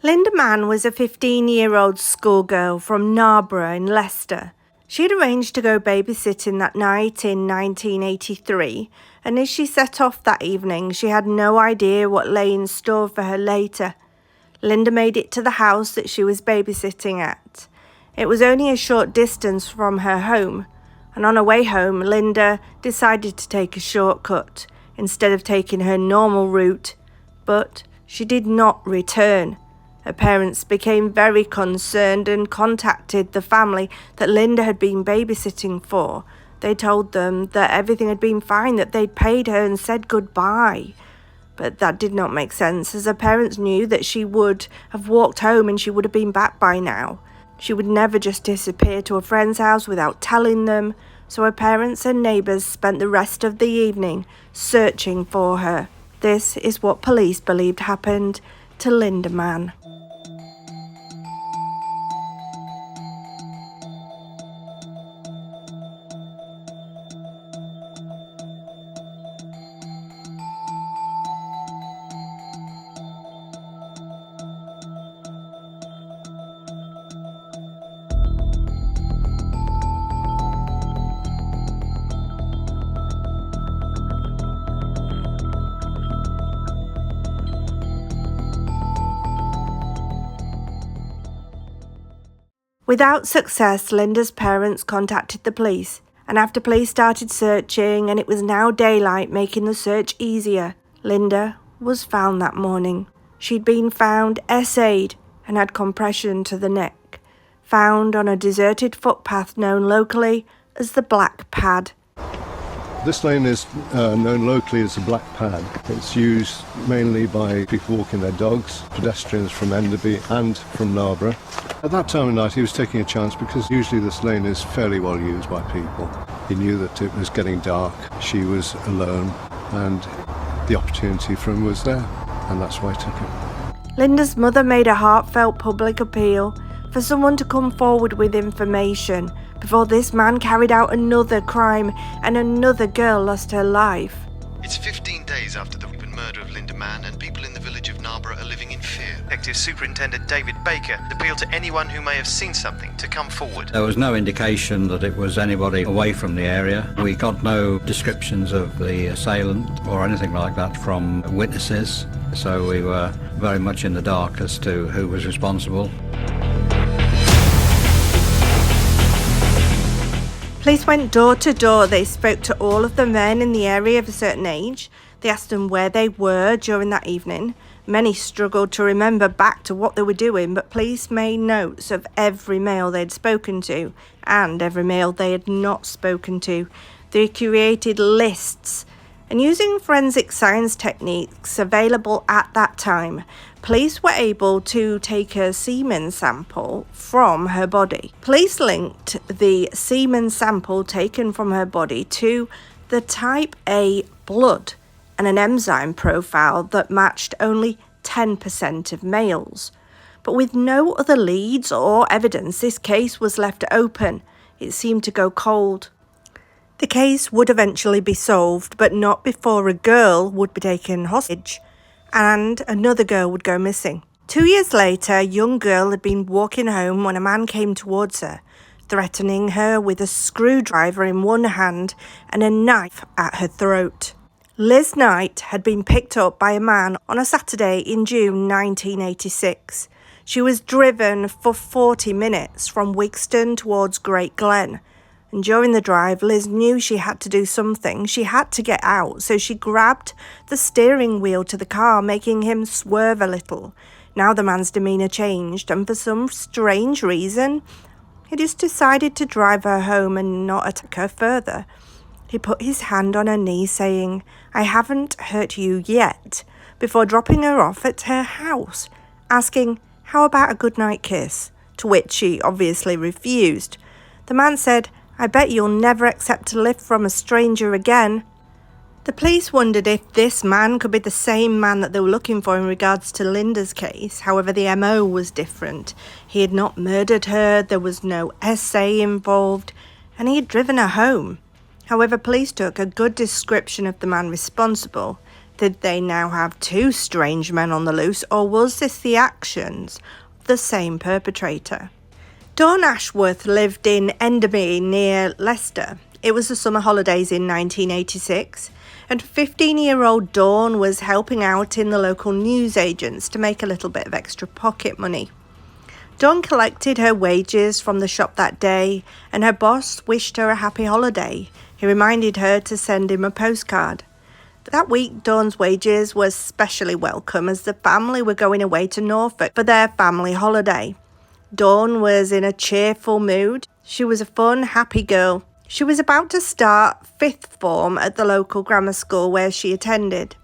Linda Mann was a 15-year-old schoolgirl from Narborough in Leicester. She had arranged to go babysitting that night in 1983, and as she set off that evening, she had no idea what lay in store for her later. Linda made it to the house that she was babysitting at. It was only a short distance from her home, and on her way home, Linda decided to take a shortcut instead of taking her normal route, but she did not return. Her parents became very concerned and contacted the family that Linda had been babysitting for. They told them that everything had been fine, that they'd paid her and said goodbye. But that did not make sense, as her parents knew that she would have walked home and she would have been back by now. She would never just disappear to a friend's house without telling them, so her parents and neighbours spent the rest of the evening searching for her. This is what police believed happened to Linda Mann. Without success, Linda's parents contacted the police, and after police started searching and it was now daylight, making the search easier, Linda was found that morning. She'd been found essayed and had compression to the neck, found on a deserted footpath known locally as the Black Pad. This lane is known locally as the Black Pad. It's used mainly by people walking their dogs, pedestrians from Enderby and from Narborough. At that time of night he was taking a chance because usually this lane is fairly well used by people. He knew that it was getting dark, she was alone, and the opportunity for him was there, and that's why he took it. Linda's mother made a heartfelt public appeal for someone to come forward with information before this man carried out another crime and another girl lost her life. It's 15 days after the murder of Linda Mann, and people in the village of Narborough are living in fear. Detective Superintendent David Baker appealed to anyone who may have seen something to come forward. There was no indication that it was anybody away from the area. We got no descriptions of the assailant or anything like that from witnesses, so we were very much in the dark as to who was responsible. Police went door to door. They spoke to all of the men in the area of a certain age. They asked them where they were during that evening. Many struggled to remember back to what they were doing, but police made notes of every male they'd spoken to and every male they had not spoken to. They created lists, and using forensic science techniques available at that time, police were able to take a semen sample from her body. Police linked the semen sample taken from her body to the type A blood and an enzyme profile that matched only 10% of males. But with no other leads or evidence, this case was left open. It seemed to go cold. The case would eventually be solved, but not before a girl would be taken hostage and another girl would go missing. 2 years later, a young girl had been walking home when a man came towards her, threatening her with a screwdriver in one hand and a knife at her throat. Liz Knight had been picked up by a man on a Saturday in June 1986. She was driven for 40 minutes from Wigston towards Great Glen. And during the drive, Liz knew she had to do something. She had to get out, so she grabbed the steering wheel to the car, making him swerve a little. Now the man's demeanour changed, and for some strange reason, he just decided to drive her home and not attack her further. He put his hand on her knee, saying, "I haven't hurt you yet," before dropping her off at her house, asking, "How about a goodnight kiss?" to which she obviously refused. The man said, "I bet you'll never accept a lift from a stranger again." The police wondered if this man could be the same man that they were looking for in regards to Linda's case. However, the MO was different. He had not murdered her, there was no essay involved, and he had driven her home. However, police took a good description of the man responsible. Did they now have two strange men on the loose, or was this the actions of the same perpetrator? Dawn Ashworth lived in Enderby near Leicester. It was the summer holidays in 1986, and 15-year-old Dawn was helping out in the local newsagents to make a little bit of extra pocket money. Dawn collected her wages from the shop that day, and her boss wished her a happy holiday. He reminded her to send him a postcard. That week, Dawn's wages was specially welcome as the family were going away to Norfolk for their family holiday. Dawn was in a cheerful mood. She was a fun, happy girl. She was about to start 5th form at the local grammar school where she attended.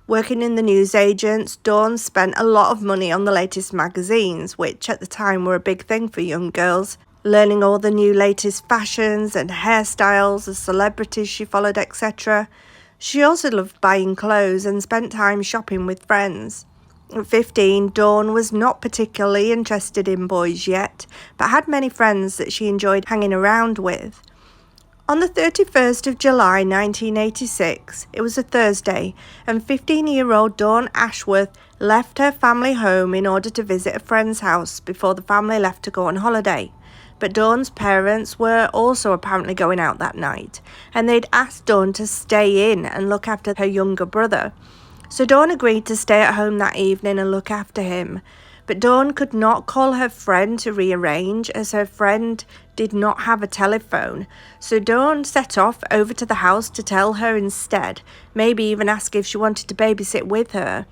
Working in the newsagents, Dawn spent a lot of money on the latest magazines, which at the time were a big thing for young girls, learning all the new latest fashions and hairstyles, the celebrities she followed, etc. She also loved buying clothes and spent time shopping with friends. At 15, Dawn was not particularly interested in boys yet, but had many friends that she enjoyed hanging around with. On the 31st of July 1986, it was a Thursday, and 15-year-old Dawn Ashworth left her family home in order to visit a friend's house before the family left to go on holiday. But Dawn's parents were also apparently going out that night, and they'd asked Dawn to stay in and look after her younger brother. So Dawn agreed to stay at home that evening and look after him. But Dawn could not call her friend to rearrange, as her friend did not have a telephone. So Dawn set off over to the house to tell her instead, maybe even ask if she wanted to babysit with her.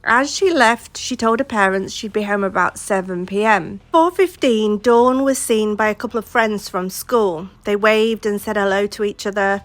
As she left, she told her parents she'd be home about 7 p.m. 4:15, Dawn was seen by a couple of friends from school. They waved and said hello to each other.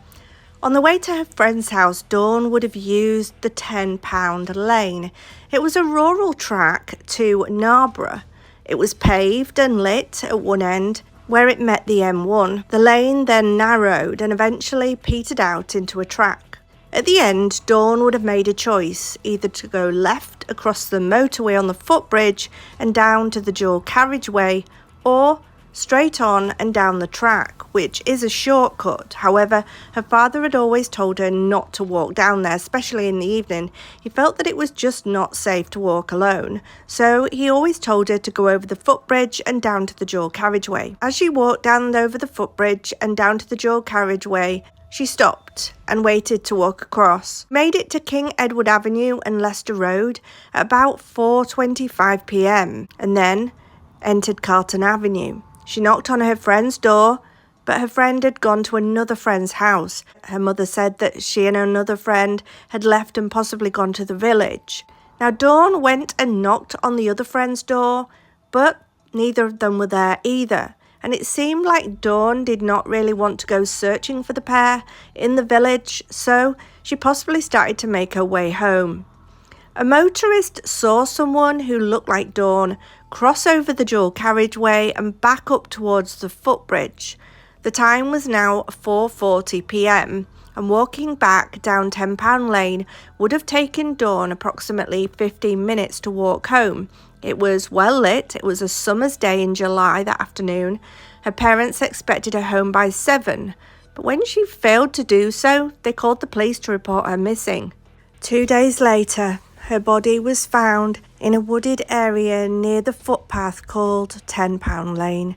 On the way to her friend's house, Dawn would have used the £10 lane. It was a rural track to Narborough. It was paved and lit at one end where it met the M1. The lane then narrowed and eventually petered out into a track. At the end, Dawn would have made a choice, either to go left across the motorway on the footbridge and down to the dual carriageway, or straight on and down the track, which is a shortcut. However, her father had always told her not to walk down there, especially in the evening. He felt that it was just not safe to walk alone, so he always told her to go over the footbridge and down to the dual carriageway. As she walked down over the footbridge and down to the dual carriageway, she stopped and waited to walk across. Made it to King Edward Avenue and Leicester Road at about 4:25 p.m. and then entered Carlton Avenue. She knocked on her friend's door, but her friend had gone to another friend's house. Her mother said that she and another friend had left and possibly gone to the village. Now Dawn went and knocked on the other friend's door, but neither of them were there either. And it seemed like Dawn did not really want to go searching for the pair in the village, so she possibly started to make her way home. A motorist saw someone who looked like Dawn cross over the dual carriageway and back up towards the footbridge. The time was now 4:40 p.m, and walking back down £10 lane would have taken Dawn approximately 15 minutes to walk home. It was well lit. It was a summer's day in July that afternoon. Her parents expected her home by 7, but when she failed to do so, they called the police to report her missing. 2 days later, her body was found in a wooded area near the footpath called £10 Lane.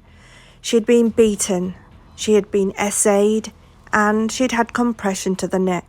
She had been beaten, she had been essayed, and she'd had compression to the neck.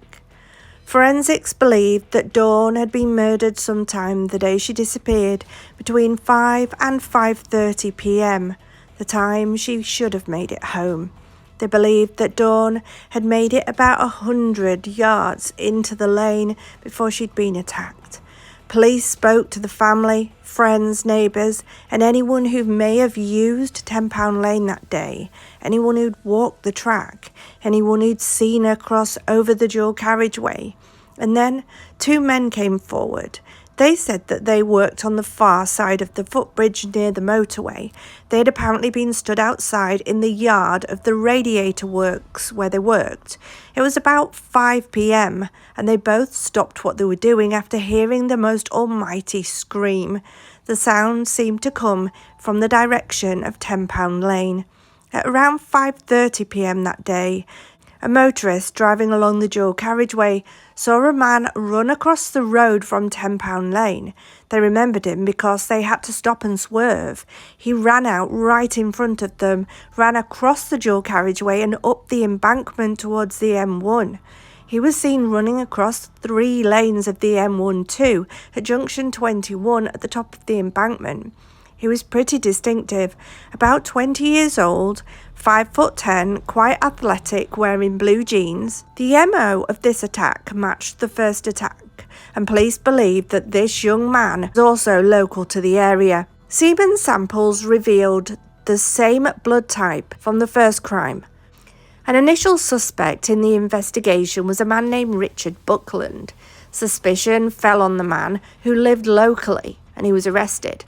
Forensics believed that Dawn had been murdered sometime the day she disappeared, between 5 and 5:30 p.m, the time she should have made it home. They believed that Dawn had made it about 100 yards into the lane before she'd been attacked. Police spoke to the family, friends, neighbours, and anyone who may have used £10 Lane that day, anyone who'd walked the track, anyone who'd seen her cross over the dual carriageway. And then 2 men came forward. They said that they worked on the far side of the footbridge near the motorway. They had apparently been stood outside in the yard of the radiator works where they worked. It was about 5 p.m, and they both stopped what they were doing after hearing the most almighty scream. The sound seemed to come from the direction of £10 Lane. At around 5:30 p.m. that day, A motorist driving along the dual carriageway saw a man run across the road from £10 Lane. They remembered him because they had to stop and swerve. He ran out right in front of them, ran across the dual carriageway and up the embankment towards the M1. He was seen running across 3 lanes of the M1 too, at junction 21 at the top of the embankment. He was pretty distinctive, about 20 years old, 5'10", quite athletic, wearing blue jeans. The MO of this attack matched the first attack, and police believe that this young man was also local to the area. Semen samples revealed the same blood type from the first crime. An initial suspect in the investigation was a man named Richard Buckland. Suspicion fell on the man, who lived locally, and he was arrested.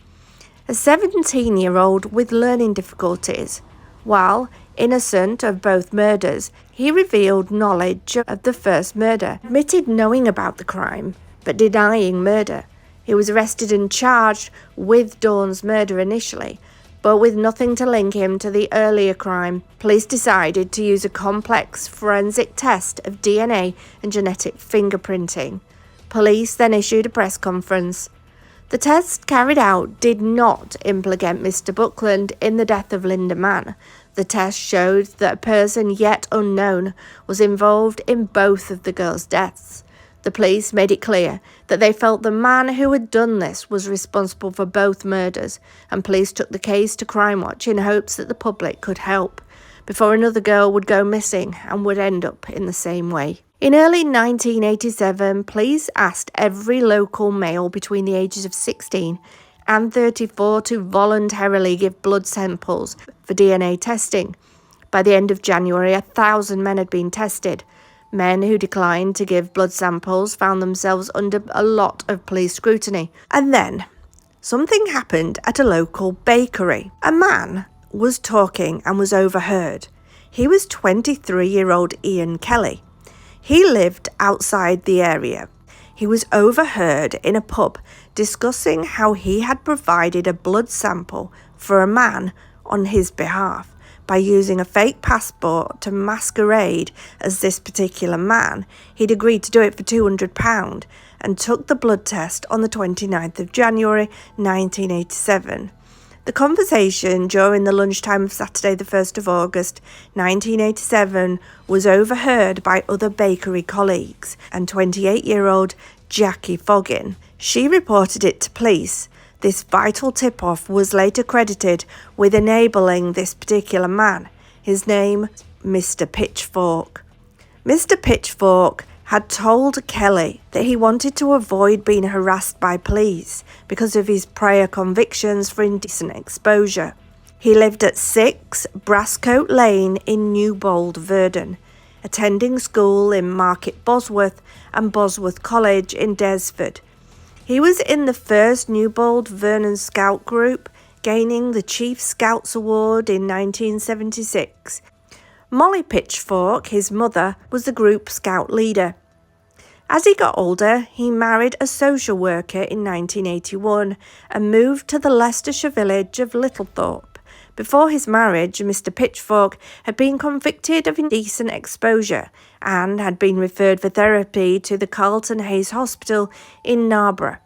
A 17-year-old with learning difficulties. While innocent of both murders, he revealed knowledge of the first murder, admitted knowing about the crime, but denying murder. He was arrested and charged with Dawn's murder initially, but with nothing to link him to the earlier crime. Police decided to use a complex forensic test of DNA and genetic fingerprinting. Police then issued a press conference. The test carried out did not implicate Mr. Buckland in the death of Linda Mann. The test showed that a person yet unknown was involved in both of the girls' deaths. The police made it clear that they felt the man who had done this was responsible for both murders, and police took the case to Crime Watch in hopes that the public could help, before another girl would go missing and would end up in the same way. In early 1987, police asked every local male between the ages of 16 and 34 to voluntarily give blood samples for DNA testing. By the end of January, 1,000 men had been tested. Men who declined to give blood samples found themselves under a lot of police scrutiny. And then, something happened at a local bakery. A man was talking and was overheard. He was 23-year-old Ian Kelly. He lived outside the area. He was overheard in a pub discussing how he had provided a blood sample for a man on his behalf by using a fake passport to masquerade as this particular man. He'd agreed to do it for £200 and took the blood test on the 29th of January 1987. The conversation during the lunchtime of Saturday the 1st of August 1987 was overheard by other bakery colleagues and 28-year-old Jackie Foggin. She reported it to police. This vital tip-off was later credited with enabling this particular man. His name, Mr. Pitchfork. Mr. Pitchfork had told Kelly that he wanted to avoid being harassed by police because of his prior convictions for indecent exposure. He lived at 6 Brasscote Lane in Newbold, Verdon, attending school in Market Bosworth and Bosworth College in Desford. He was in the first Newbold Vernon Scout Group, gaining the Chief Scouts Award in 1976. Molly Pitchfork, his mother, was the group scout leader. As he got older, he married a social worker in 1981 and moved to the Leicestershire village of Littlethorpe. Before his marriage, Mr. Pitchfork had been convicted of indecent exposure and had been referred for therapy to the Carlton Hayes Hospital in Narborough.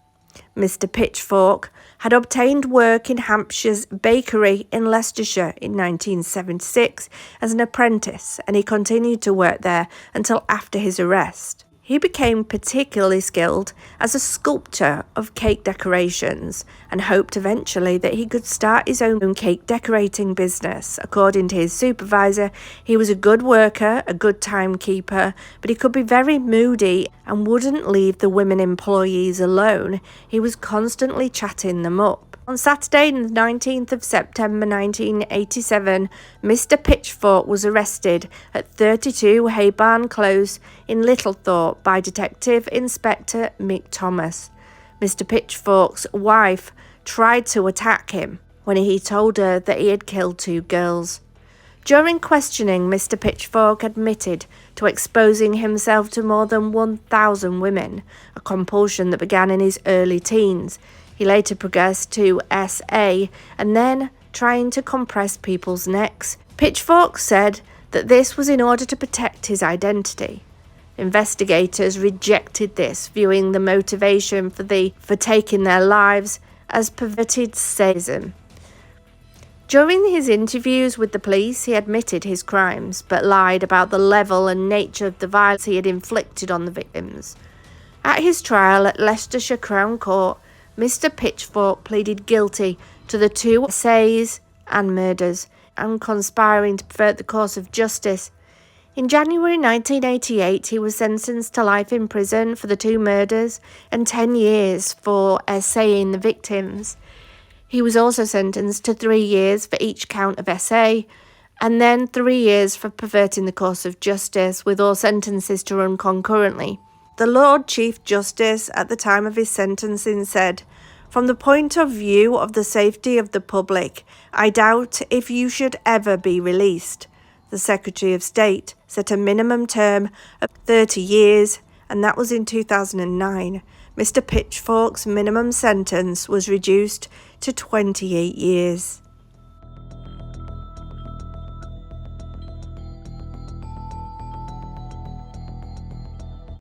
Mr. Pitchfork had obtained work in Hampshire's bakery in Leicestershire in 1976 as an apprentice, and he continued to work there until after his arrest. He became particularly skilled as a sculptor of cake decorations and hoped eventually that he could start his own cake decorating business. According to his supervisor, he was a good worker, a good timekeeper, but he could be very moody and wouldn't leave the women employees alone. He was constantly chatting them up. On Saturday, the 19th of September 1987, Mr. Pitchfork was arrested at 32 Haybarn Close in Littlethorpe by Detective Inspector Mick Thomas. Mr. Pitchfork's wife tried to attack him when he told her that he had killed 2 girls. During questioning, Mr. Pitchfork admitted to exposing himself to more than 1,000 women, a compulsion that began in his early teens. He later progressed to SA and then trying to compress people's necks. Pitchfork said that this was in order to protect his identity. Investigators rejected this, viewing the motivation for taking their lives as perverted sadism. During his interviews with the police, he admitted his crimes, but lied about the level and nature of the violence he had inflicted on the victims. At his trial at Leicestershire Crown Court, Mr. Pitchfork pleaded guilty to the 2 essays and murders, and conspiring to pervert the course of justice. In January 1988, he was sentenced to life in prison for the 2 murders and 10 years for essaying the victims. He was also sentenced to 3 years for each count of essay, and then 3 years for perverting the course of justice, with all sentences to run concurrently. The Lord Chief Justice, at the time of his sentencing, said, "From the point of view of the safety of the public, I doubt if you should ever be released." The Secretary of State set a minimum term of 30 years, and that was in 2009. Mr. Pitchfork's minimum sentence was reduced to 28 years.